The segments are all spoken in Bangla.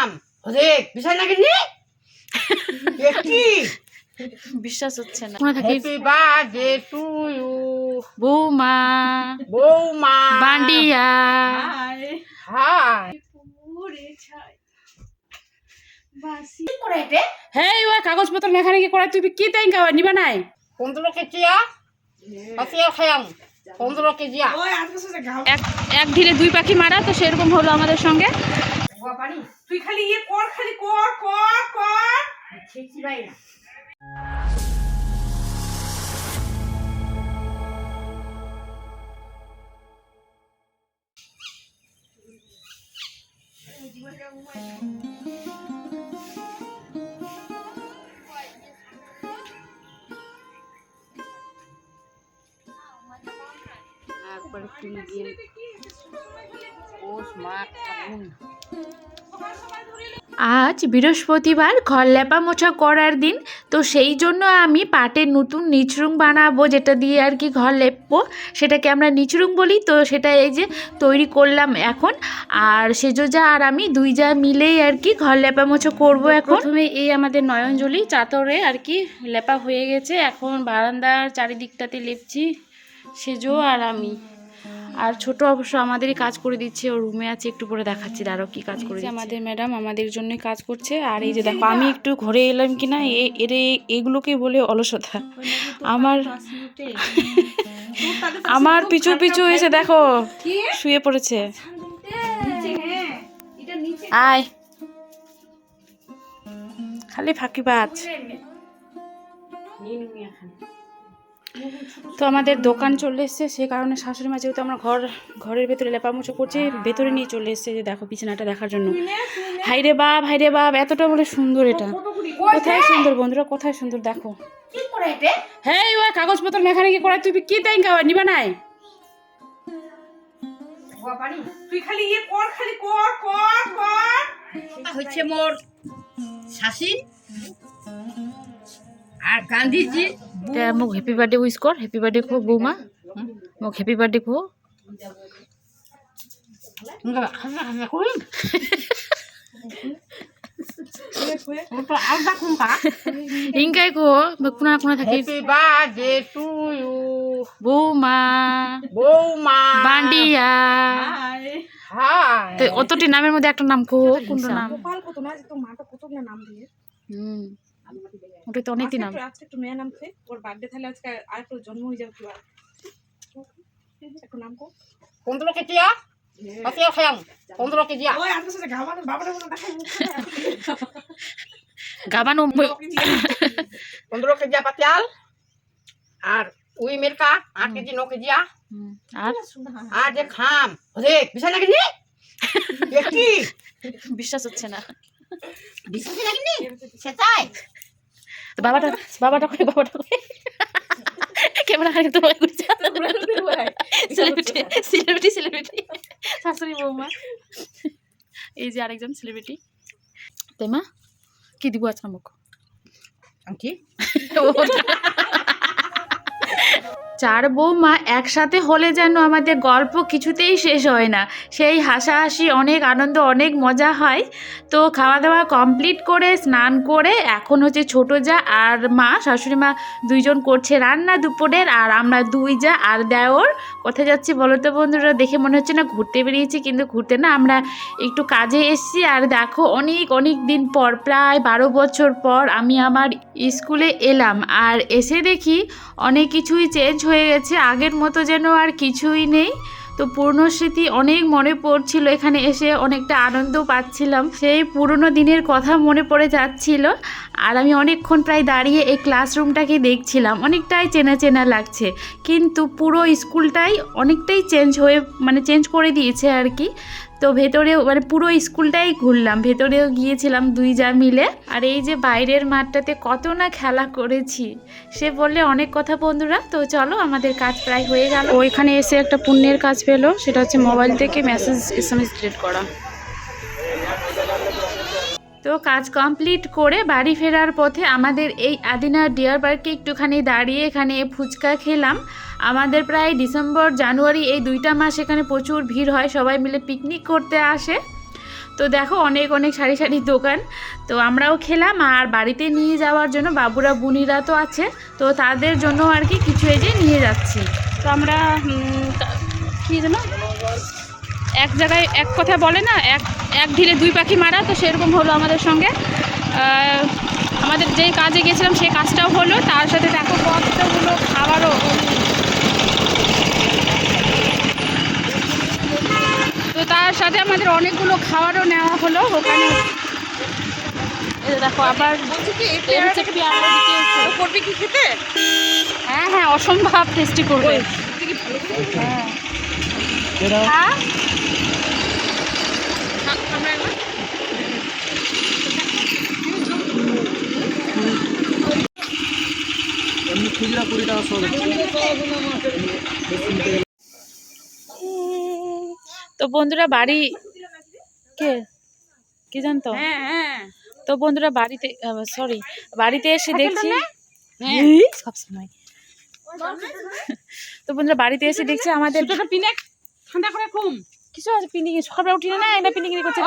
খাম হরে বিশাল লাগে নি কি বিশ্বাস হচ্ছে না। হ্যাপি বার্থডে টু ইউ বৌমা বৌমা বান্ডিয়া হাই হেই ওই কাগজপত্র লেখালেখি করে তুই কি তাই খাওয়া নিবা নাই 15 কেজিয়া পাতিয়া খায়াম 15 কেজিয়া এক ঢিলে দুই পাখি মারা, তো সেরকম হলো আমাদের সঙ্গে। তুই খালি ইয়ে কর খালি কর কর কর ঠিকই ভাই না আজ বৃহস্পতিবার ঘর লেপা মোছা করার দিন, তো সেই জন্য আমি পাটের নতুন নিচরুং বানাবো, যেটা দিয়ে আর কি ঘর লেপবো, সেটাকে আমরা নিচরুং বলি। তো সেটা এই যে তৈরি করলাম এখন, আর সেজোজা আর আমি দুই যা মিলেই আর কি ঘর লেপা মোছা করবো। এখন প্রথমে এই আমাদের নয়নজলি চাদরে আর কি লেপা হয়ে গেছে, এখন বারান্দার চারিদিকটাতে লেপছি সেজো আর আমি। আর ছোট অবশ্য আমাদেরই কাজ করে দিচ্ছে, ওর রুমে আছে, একটু পরে দেখাচ্ছি আরও কি কাজ করে আমাদের ম্যাডাম আমাদের জন্যই কাজ করছে। আর এই যে দেখো আমি একটু ঘরে এলাম কিনা এগুলোকে বলে অলসতা। আমার পিছু পিছু এসে দেখো শুয়ে পড়েছে। আয় খালি ফাঁকিবাজ। তো আমাদের দোকান চলে এসছে, সে কারণে শাশুড়ি মা যেহেতু আমরা ঘরের ভেতরে লেপামোছা করছি, ভেতরে নিয়ে চলে এসছে যে দেখো বিছানাটা দেখার জন্য। হাইরে বাপ এতটা বলে সুন্দর, এটা কোথায় সুন্দর বন্ধুরা, কোথায় সুন্দর দেখো। হ্যাঁ ওই কাগজপত্র লেখালেখি করে তুই কি তাই খাওয়া নিবা নাই। তুই খালি ইয়ে কর খালি কর কর কর হচ্ছে মোর শাসি আর গান্ধীজি মোক হ্যাপি বার্থডে উইশ কর, হ্যাপি বার্থডে কো বৌমা, মোক হ্যাপি বার্থডে কো। ইনকাই কো কোনা কোনা থাকি। হ্যাপি বার্থডে টু ইউ বৌমা বৌমা বান্ডিয়া। হাই তো অতটি নামের মধ্যে একটা নাম কো, কোনটা নাম? গোপাল কত না যে তো মাটা কত না নাম দিয়ে ওটা তো অনেকই নাম। আজকে একটু মেয়ে নাম থেকে ওর বার্থডে তাহলে আজকে আর একটু জন্ম হয়ে যাবে। একটু নাম কো 15 কেজিয়া পাতিয়া খায়াম 15 কেজিয়া ওই আজকে সাথে গাবানো বাবারে বলে দেখাই মুখ গাবানো 15 Kezia পাতিয়াল R we মিরকা 8 KG 9 Kezia আর যে খাম হরে বিশাল লাগে নি কি বিশ্বাস হচ্ছে না। বিশ্বাস লাগে নি সেটাই তো বাবাটা করে ক্যামেরা খালি তো বলে করছে সেলিব্রিটি শাশুড়ি বৌমা। এই যে আরেকজন সেলিব্রিটি। তাই মা কি দিব আজকে মুখ কি চার বৌমা একসাথে হলে যেন আমাদের গল্প কিছুতেই শেষ হয় না, সেই হাসাহাসি অনেক আনন্দ অনেক মজা হয়। তো খাওয়া দাওয়া কমপ্লিট করে স্নান করে এখন হচ্ছে ছোটো যা আর মা শাশুড়ি মা দুইজন করছে রান্না দুপুরের, আর আমরা দুই যা আর দেওর। কোথায় যাচ্ছি বলো তো বন্ধুরা, দেখে মনে হচ্ছে না ঘুরতে বেরিয়েছি, কিন্তু ঘুরতে না, আমরা একটু কাজে এসেছি। আর দেখো অনেক দিন পর, প্রায় 12 বছর পর আমি আমার স্কুলে এলাম, আর এসে দেখি অনেক কিছুই চেঞ্জ হয়ে গেছে, আগের মতো যেন আর কিছুই নেই। তো পুরনো স্মৃতি অনেক মনে পড়ছিল, এখানে এসে অনেকটা আনন্দ পাচ্ছিলাম, সেই পুরনো দিনের কথা মনে পড়ে যাচ্ছিল। আর আমি অনেকক্ষণ প্রায় দাঁড়িয়ে এই ক্লাসরুমটাকে দেখছিলাম, অনেকটাই চেনা চেনা লাগছে, কিন্তু পুরো স্কুলটাই অনেকটাই চেঞ্জ করে দিয়েছে আর কি। তো ভেতরেও পুরো স্কুলটাই ঘুরলাম, ভেতরেও গিয়েছিলাম দুই যা মিলে। আর এই যে বাইরের মাঠটাতে কত না খেলা করেছি, সে বললে অনেক কথা বন্ধুরা। তো চলো আমাদের কাজ প্রায় হয়ে গেল। ওইখানে এসে একটা পুণ্যের কাজ পেলো, সেটা হচ্ছে মোবাইল থেকে SMS ডিলিট করা। তো কাজ কমপ্লিট করে বাড়ি ফেরার পথে আমাদের এই আদিনা ডিয়ার পার্কে একটুখানি দাঁড়িয়ে এখানে ফুচকা খেলাম। আমাদের প্রায় ডিসেম্বর জানুয়ারি এই 2টা মাস এখানে প্রচুর ভিড় হয়, সবাই মিলে পিকনিক করতে আসে। তো দেখো অনেক অনেক সারি সারি দোকান। তো আমরাও খেলাম, আর বাড়িতে নিয়ে যাওয়ার জন্য বাবুরা বুনিরা তো আছে, তো তাদের জন্য আর কি কিছু এই যে নিয়ে যাচ্ছি। তো আমরা কী যেন এক জায়গায় এক কথা বলে না, এক ঢিলে দুই পাখি মারা, তো সেরকম হলো আমাদের সঙ্গে। আমাদের যেই কাজে গেছিলাম সেই কাজটাও হলো, তার সাথে দেখো কতগুলো খাবারও। তো তার সাথে আমাদের অনেকগুলো খাবারও নেওয়া হলো ওখানে। দেখো আবার করবে কি খেতে? হ্যাঁ হ্যাঁ, অসম্ভব টেস্টি করবে। হ্যাঁ খুচরা 20 টাকা সব। তো বন্ধুরা বাড়ি কে জানতো? তো বন্ধুরা বাড়িতে এসে দেখছি সবসময়। তো বন্ধুরা বাড়িতে এসে দেখছি আমাদের ঠান্ডা করে ঘুম কিছু আছে পিন্ডিং সকালবেলা উঠি না এটা পিন্ডিং করছে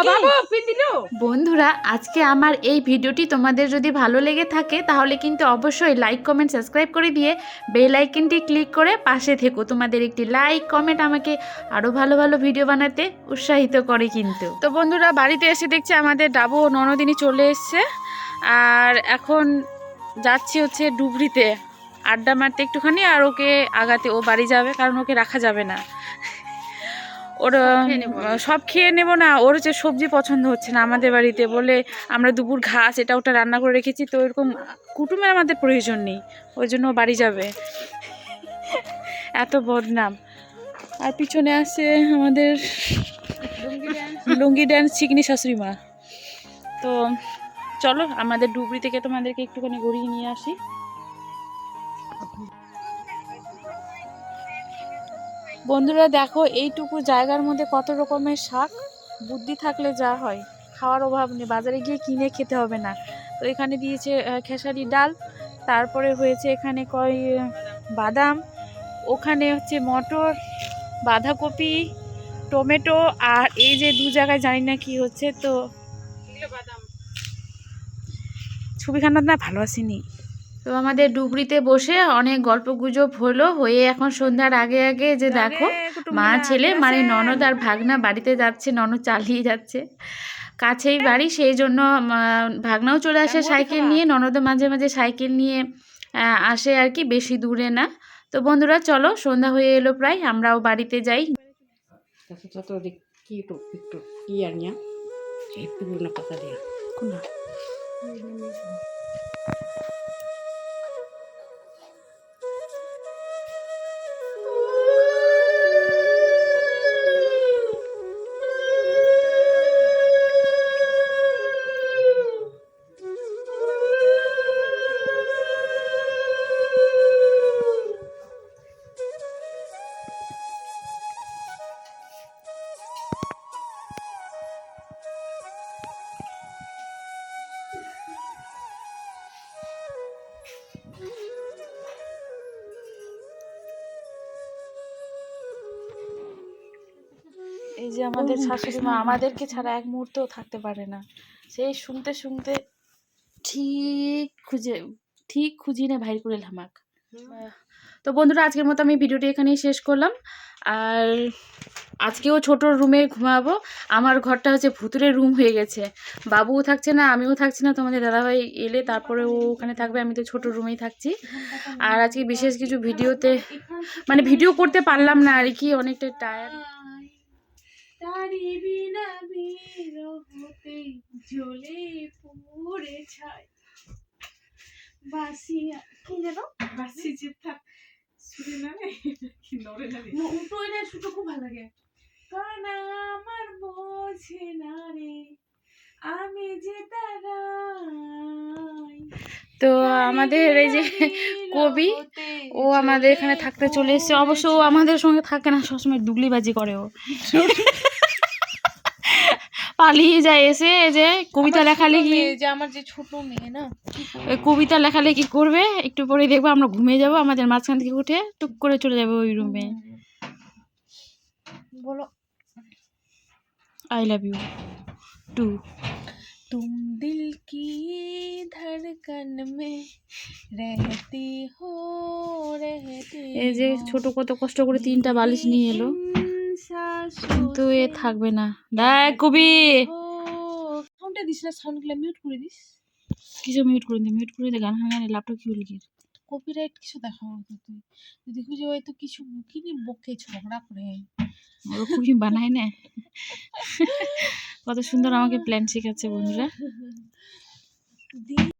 বন্ধুরা। আজকে আমার এই ভিডিওটি তোমাদের যদি ভালো লেগে থাকে তাহলে কিন্তু অবশ্যই লাইক কমেন্ট সাবস্ক্রাইব করে দিয়ে বেল আইকনটি ক্লিক করে পাশে থেকো। তোমাদের একটি লাইক কমেন্ট আমাকে আরও ভালো ভালো ভিডিও বানাতে উৎসাহিত করে কিন্তু। তো বন্ধুরা বাড়িতে এসে দেখছি আমাদের ডাবু ও ননদিনী চলে এসছে, আর এখন যাচ্ছি হচ্ছে ডুবরিতে আড্ডা মারতে একটুখানি, আর ওকে আগাতে ও বাড়ি যাবে, কারণ ওকে রাখা যাবে না। ওর সব খেয়ে নেবো না, ওর হচ্ছে সবজি পছন্দ হচ্ছে না আমাদের বাড়িতে, বলে আমরা দুপুর ঘাস এটা ওটা রান্না করে রেখেছি, তো এরকম কুটুমের আমাদের প্রয়োজন নেই, ওই জন্য ও বাড়ি যাবে। এত বদনাম। আর পিছনে আছে আমাদের লুঙ্গি ড্যান্স চিকনি শাশুড়ি মা। তো চলো আমাদের ডুবরি থেকে তোমাদেরকে একটুখানি ঘুরিয়ে নিয়ে আসি। বন্ধুরা দেখো এইটুকু জায়গার মধ্যে কত রকমের শাক, বুদ্ধি থাকলে যা হয়, খাওয়ার অভাব নেই, বাজারে গিয়ে কিনে খেতে হবে না। তো এখানে দিয়েছে খেসারি ডাল, তারপরে হয়েছে এখানে বাদাম, ওখানে হচ্ছে মটর, বাঁধাকপি, টমেটো, আর এই যে দু জায়গায় জানি না কি হচ্ছে। তো ছবিখানা না ভালো আসেনি। তো আমাদের ডুবরিতে বসে অনেক গল্প গুজব হয়ে এখন সন্ধ্যার আগে আগে যে দেখো মা ছেলে মানে ননদ আর ভাগনা বাড়িতে যাচ্ছে, ননদ চালিয়ে যাচ্ছে, কাছেই বাড়ি, সেই জন্য ভাগনাও চলে আসে সাইকেল নিয়ে, ননদও মাঝে মাঝে সাইকেল নিয়ে আসে আর কি, বেশি দূরে না। তো বন্ধুরা চলো সন্ধ্যা হয়ে এলো প্রায়, আমরাও বাড়িতে যাই। কি আর নিয়া এই পুরনো কথা দিয়া কোনা এই যে আমাদের শাশুড়ি মা আমাদেরকে ছাড়া এক মুহূর্তও থাকতে পারে না, সেই শুনতে শুনতে ঠিক খুঁজিয়ে ভাইর করে হামাক। তো বন্ধুরা আজকের মতো আমি ভিডিওটি এখানেই শেষ করলাম, আর আজকেও ছোট রুমে ঘুমাবো। আমার ঘরটা হচ্ছে ভুতুরের রুম হয়ে গেছে, বাবুও থাকছে না, আমিও থাকছি না, তোমাদের দাদাভাই এলে তারপরে ও ওখানে থাকবে, আমি তো ছোট রুমেই থাকছি। আর আজকে বিশেষ কিছু ভিডিওতে মানে ভিডিও করতে পারলাম না আর কি, অনেকটা টায়ার্ড। তারি বিনা বিরহতে জ্বলে পুড়ে ছাই বাসিয়া কি জানো বাসি চিত্তা শুনে না রে কি নরে না রে উটো এটা শুটো খুব ভালো লাগে কানা আমার বোঝে না রে আমি যে তারাই। তো আমাদের এই যে কবি ও আমাদের এখানে থাকতে চলে এসেছে, অবশ্য ও আমাদের সঙ্গে থাকে না, সবসময় ডুগলিবাজি করে, ও পালিয়ে যায় এসে যে কবিতা লেখালেখি, যে আমার যে ছোট মেয়ে না ওই কবিতা লেখালেখি করবে, একটু পরে দেখবো আমরা ঘুমিয়ে যাবো, আমাদের মাঝখান থেকে উঠে টুক করে চলে যাবে ওই রুমে। বলো আই লাভ ইউ। 2। तुम दिल की धड़कन में रहती हो এই যে ছোট কত কষ্ট করে 3টা বালিশ নিয়ে এলো, কিন্তু এ থাকবে না। দেখ কবি সাউন্ডটা দিস না, সাউন্ডগুলো মিউট করে দিস। কিছু মিউট করে দে গান হাঙ্গানে ল্যাপটপ কি লিখে কপিরাইট কিছু দেখাবো তো তুই যদি খুঁজে হয়তো কিছু কিনি বকে ঝগড়া করে ওরা খুবই বানায় না। কত সুন্দর আমাকে প্ল্যান শেখাচ্ছে বন্ধুরা।